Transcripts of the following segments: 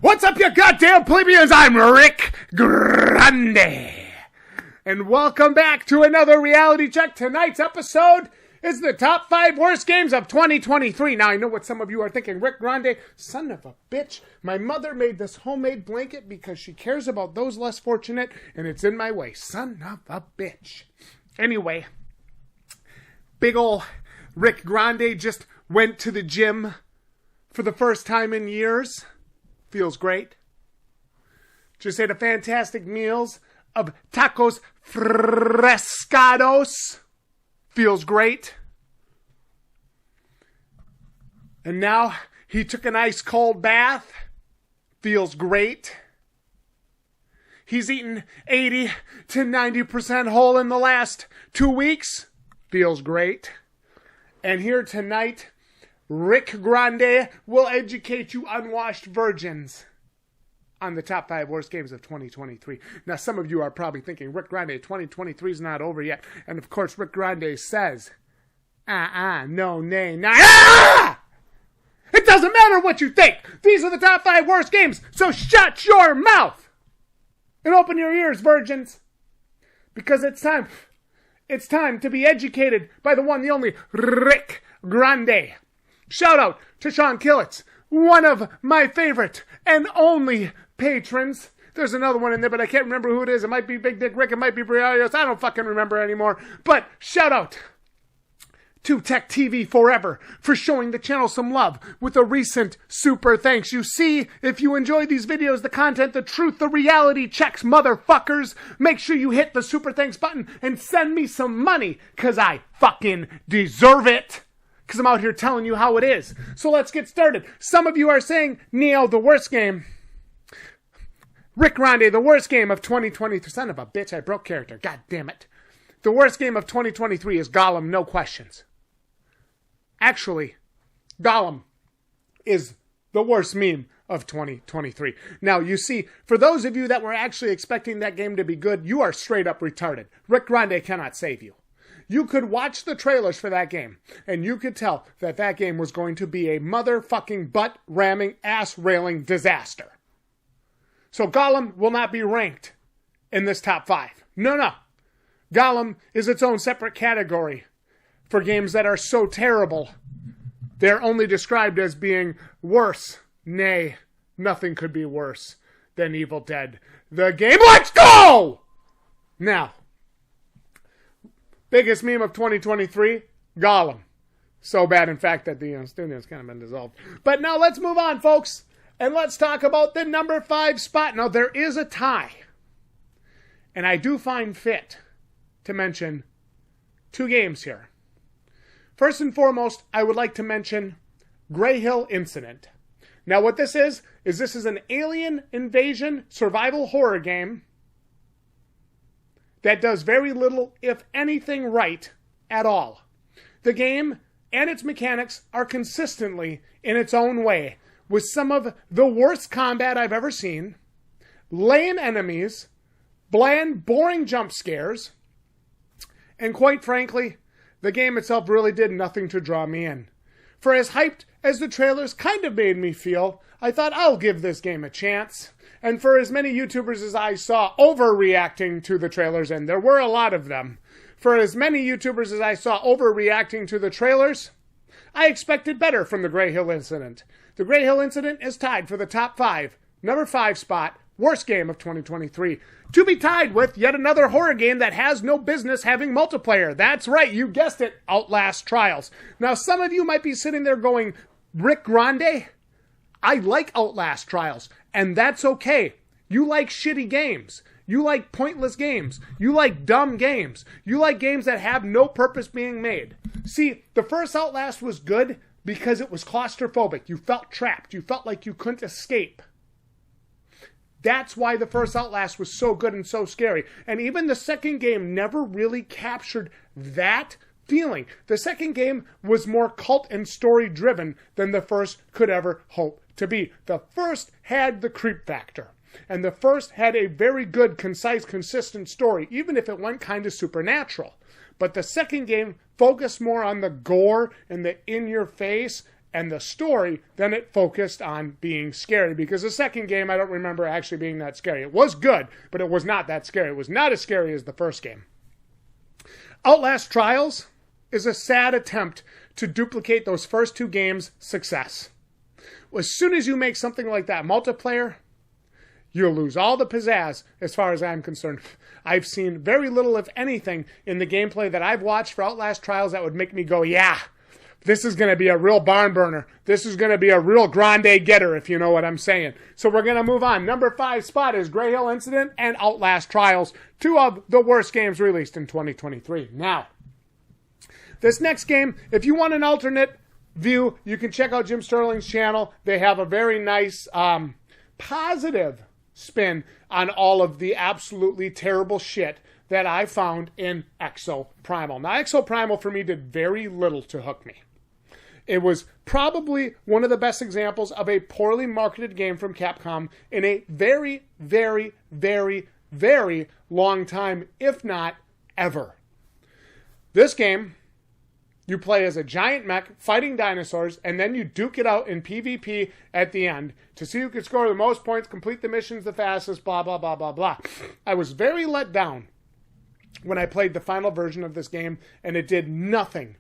What's up, you goddamn plebeians? I'm Rick Grande. And welcome back to another reality check. Tonight's episode is the top 5 worst games of 2023. Now, I know what some of you are thinking. Rick Grande, son of a bitch. My mother made this homemade blanket because she cares about those less fortunate, and it's in my way. Son of a bitch. Anyway, big ol' Rick Grande just went to the gym for the first time in years. Feels great. Just ate a fantastic meals of tacos frescados. Feels great. And now he took an ice cold bath. Feels great. He's eaten 80 to 90% whole in the last 2 weeks. Feels great. And here tonight, Rick Grande will educate you unwashed virgins on the top 5 worst games of 2023. Now, some of you are probably thinking, Rick Grande, 2023 is not over yet. And of course, Rick Grande says, no, nay, nah. It doesn't matter what you think. These are the top 5 worst games. So shut your mouth and open your ears, virgins. Because it's time. It's time to be educated by the one, the only Rick Grande. Shout out to Sean Killitz, one of my favorite and only patrons. There's another one in there, but I can't remember who it is. It might be Big Dick Rick. It might be Briarios. I don't fucking remember anymore. But shout out to Tech TV Forever for showing the channel some love with a recent super thanks. You see, if you enjoy these videos, the content, the truth, the reality checks, motherfuckers, make sure you hit the super thanks button and send me some money, because I fucking deserve it. Because I'm out here telling you how it is. So let's get started. Some of you are saying, Neo, the worst game. Rick Grande, the worst game of 2023. Son of a bitch, I broke character. God damn it. The worst game of 2023 is Gollum, no questions. Actually, Gollum is the worst meme of 2023. Now, you see, for those of you that were actually expecting that game to be good, you are straight up retarded. Rick Grande cannot save you. You could watch the trailers for that game, and you could tell that that game was going to be a motherfucking butt-ramming, ass-railing disaster. So Gollum will not be ranked in this top 5. No. Gollum is its own separate category for games that are so terrible, they're only described as being worse. Nay, nothing could be worse than Evil Dead, the game. Let's go! Now, biggest meme of 2023, Gollum. So bad, in fact, that the studio's kind of been dissolved. But now let's move on, folks, and let's talk about the number 5 spot. Now, there is a tie, and I do find fit to mention 2 games here. First and foremost, I would like to mention Grey Hill Incident. Now, what this is this is an alien invasion survival horror game that does very little, if anything, right at all. The game and its mechanics are consistently in its own way, with some of the worst combat I've ever seen, lame enemies, bland, boring jump scares, and quite frankly, the game itself really did nothing to draw me in. For as hyped as the trailers kind of made me feel, I thought I'll give this game a chance. And for as many YouTubers as I saw overreacting to the trailers, and there were a lot of them, for as many YouTubers as I saw overreacting to the trailers, I expected better from the Grey Hill Incident. The Grey Hill Incident is tied for the top 5, number 5 spot, worst game of 2023. To be tied with yet another horror game that has no business having multiplayer. That's right, you guessed it, Outlast Trials. Now, some of you might be sitting there going, Rick Grande, I like Outlast Trials, and that's okay. You like shitty games. You like pointless games. You like dumb games. You like games that have no purpose being made. See, the first Outlast was good because it was claustrophobic. You felt trapped. You felt like you couldn't escape. That's why the first Outlast was so good and so scary. And even the second game never really captured that feeling. The second game was more cult and story driven than the first could ever hope to be. The first had the creep factor. And the first had a very good, concise, consistent story, even if it went kind of supernatural. But the second game focused more on the gore and the in-your-face and the story than it focused on being scary. Because the second game, I don't remember actually being that scary. It was good, but it was not that scary. It was not as scary as the first game. Outlast Trials is a sad attempt to duplicate those first two games' success. As soon as you make something like that multiplayer, you'll lose all the pizzazz as far as I'm concerned. I've seen very little, if anything, in the gameplay that I've watched for Outlast Trials that would make me go, yeah, this is going to be a real barn burner. This is going to be a real Grande getter, if you know what I'm saying. So we're going to move on. Number 5 spot is Grey Hill Incident and Outlast Trials, two of the worst games released in 2023. Now, this next game, if you want an alternate view, you can check out Jim Sterling's channel. They have a very nice, positive spin on all of the absolutely terrible shit that I found in Exo Primal. Now, Exo Primal for me did very little to hook me. It was probably one of the best examples of a poorly marketed game from Capcom in a very, very, very, very long time, if not ever. This game, you play as a giant mech fighting dinosaurs, and then you duke it out in PvP at the end to see who can score the most points, complete the missions the fastest, blah, blah, blah, blah, blah. I was very let down when I played the final version of this game, and it did nothing.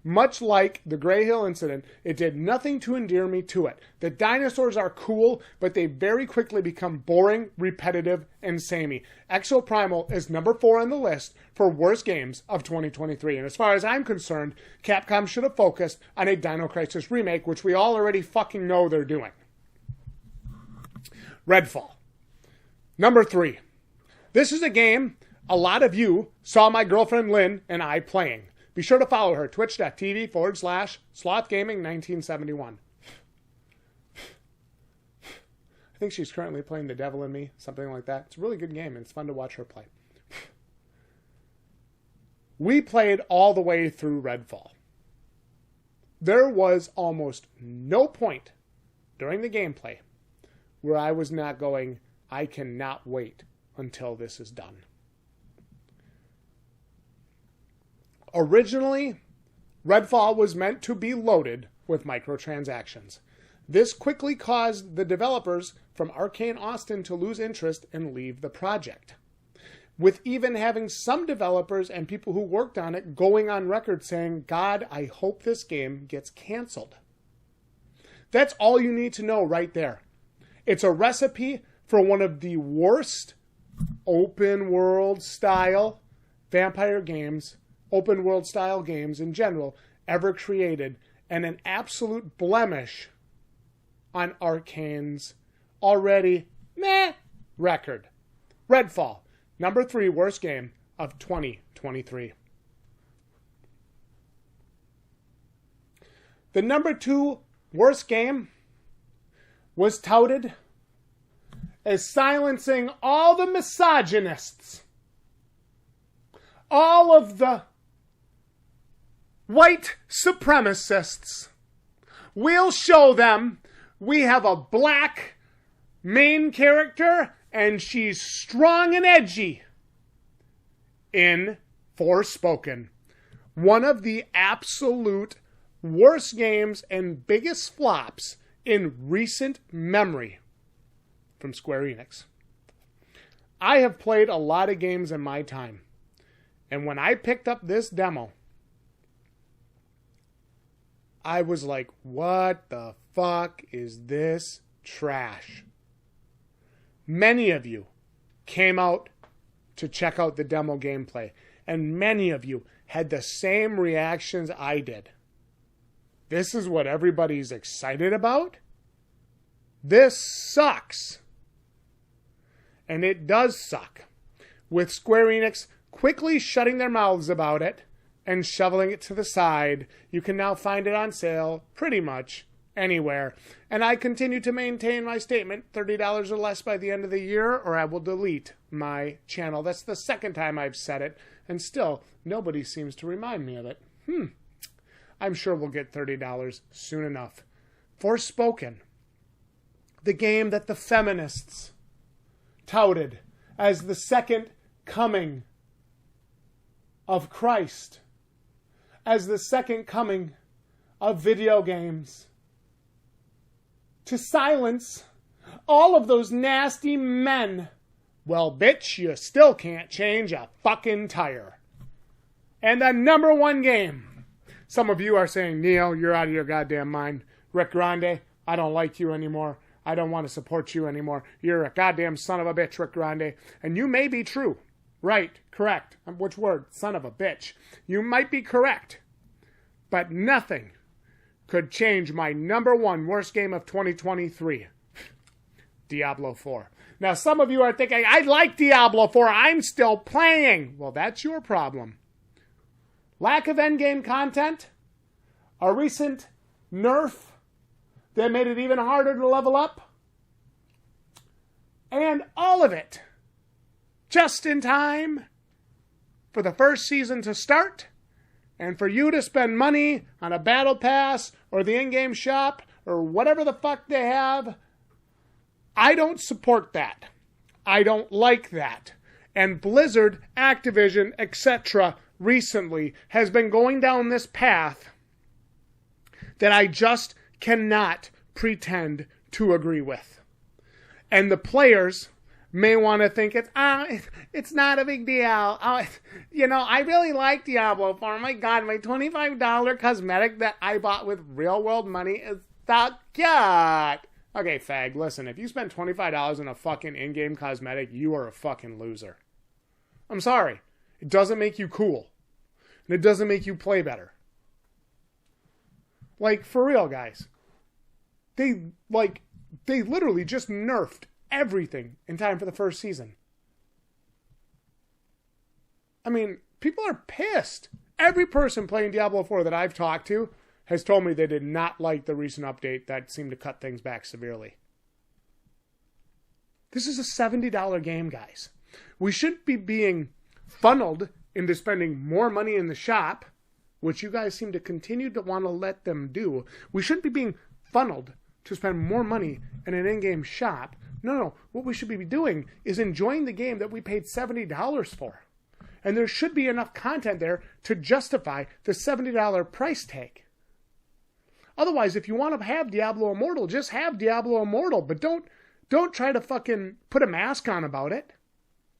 Much like the Grey Hill Incident, it did nothing to endear me to it. The dinosaurs are cool, but they very quickly become boring, repetitive, and samey. Exo Primal is number 4 on the list for worst games of 2023. And as far as I'm concerned, Capcom should have focused on a Dino Crisis remake, which we all already fucking know they're doing. Redfall. Number 3. This is a game a lot of you saw my girlfriend Lynn and I playing. Be sure to follow her, twitch.tv/slothgaming1971. I think she's currently playing The Devil in Me, something like that. It's a really good game, and it's fun to watch her play. We played all the way through Redfall. There was almost no point during the gameplay where I was not going, I cannot wait until this is done. Originally, Redfall was meant to be loaded with microtransactions. This quickly caused the developers from Arcane Austin to lose interest and leave the project, with even having some developers and people who worked on it going on record saying, God, I hope this game gets canceled. That's all you need to know right there. It's a recipe for one of the worst open world style vampire games, open world style games in general, ever created, and an absolute blemish on Arcane's already meh record. Redfall, number 3 worst game of 2023. The number 2 worst game was touted as silencing all the misogynists, all of the white supremacists. We'll show them we have a black main character and she's strong and edgy in Forspoken. One of the absolute worst games and biggest flops in recent memory from Square Enix. I have played a lot of games in my time, and when I picked up this demo, I was like, what the fuck is this trash? Many of you came out to check out the demo gameplay, and many of you had the same reactions I did. This is what everybody's excited about? This sucks. And it does suck. With Square Enix quickly shutting their mouths about it and shoveling it to the side, you can now find it on sale pretty much anywhere. And I continue to maintain my statement, $30 or less by the end of the year, or I will delete my channel. That's the second time I've said it, and still, nobody seems to remind me of it. I'm sure we'll get $30 soon enough. Forspoken, the game that the feminists touted as the second coming of Christ, as the second coming of video games to silence all of those nasty men. Well, bitch, you still can't change a fucking tire. And the number one game. Some of you are saying, Neo, you're out of your goddamn mind. Rick Grande, I don't like you anymore. I don't want to support you anymore. You're a goddamn son of a bitch, Rick Grande. And you may be true. Right, correct. Which word? Son of a bitch. You might be correct. But nothing could change my number one worst game of 2023. Diablo 4. Now, some of you are thinking, I like Diablo 4. I'm still playing. Well, that's your problem. Lack of endgame content. A recent nerf that made it even harder to level up. And all of it just in time for the first season to start and for you to spend money on a battle pass or the in-game shop or whatever the fuck they have. I don't support that. I don't like that. And Blizzard, Activision, etc. recently has been going down this path that I just cannot pretend to agree with. And the players may want to think it's not a big deal. I really like Diablo 4. Oh my God, my $25 cosmetic that I bought with real world money is so good. Okay, fag, listen, if you spend $25 on a fucking in-game cosmetic, you are a fucking loser. I'm sorry. It doesn't make you cool. And it doesn't make you play better. Like, for real, guys. They literally just nerfed everything in time for the first season. I mean, people are pissed. Every person playing Diablo 4 that I've talked to has told me they did not like the recent update that seemed to cut things back severely. This is a $70 game, guys. We shouldn't be being funneled into spending more money in the shop, which you guys seem to continue to want to let them do. We shouldn't be being funneled to spend more money in an in-game shop. No. What we should be doing is enjoying the game that we paid $70 for. And there should be enough content there to justify the $70 price tag. Otherwise, if you want to have Diablo Immortal, just have Diablo Immortal. But don't try to fucking put a mask on about it.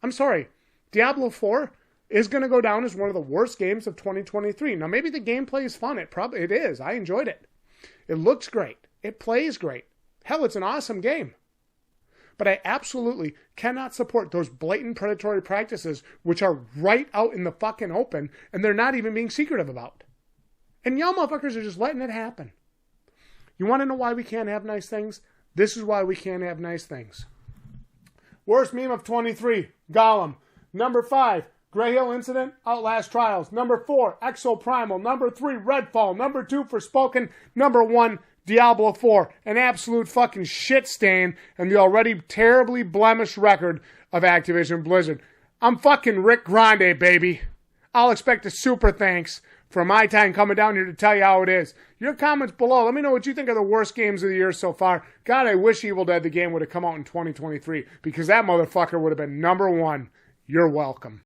I'm sorry. Diablo 4 is going to go down as one of the worst games of 2023. Now, maybe the gameplay is fun. It is. I enjoyed it. It looks great. It plays great. Hell, it's an awesome game. But I absolutely cannot support those blatant predatory practices which are right out in the fucking open and they're not even being secretive about. And y'all motherfuckers are just letting it happen. You want to know why we can't have nice things? This is why we can't have nice things. Worst meme of 23, Gollum. Number 5, Grey Hill Incident, Outlast Trials. Number 4, Exo Primal. Number 3, Redfall. Number 2, Forspoken. Number 1, Diablo 4. An absolute fucking shit stain and the already terribly blemished record of Activision Blizzard. I'm fucking Rick Grande, baby. I'll expect a super thanks for my time coming down here to tell you how it is. Your comments below. Let me know what you think are the worst games of the year so far. God, I wish Evil Dead the game would have come out in 2023 because that motherfucker would have been number 1. You're welcome.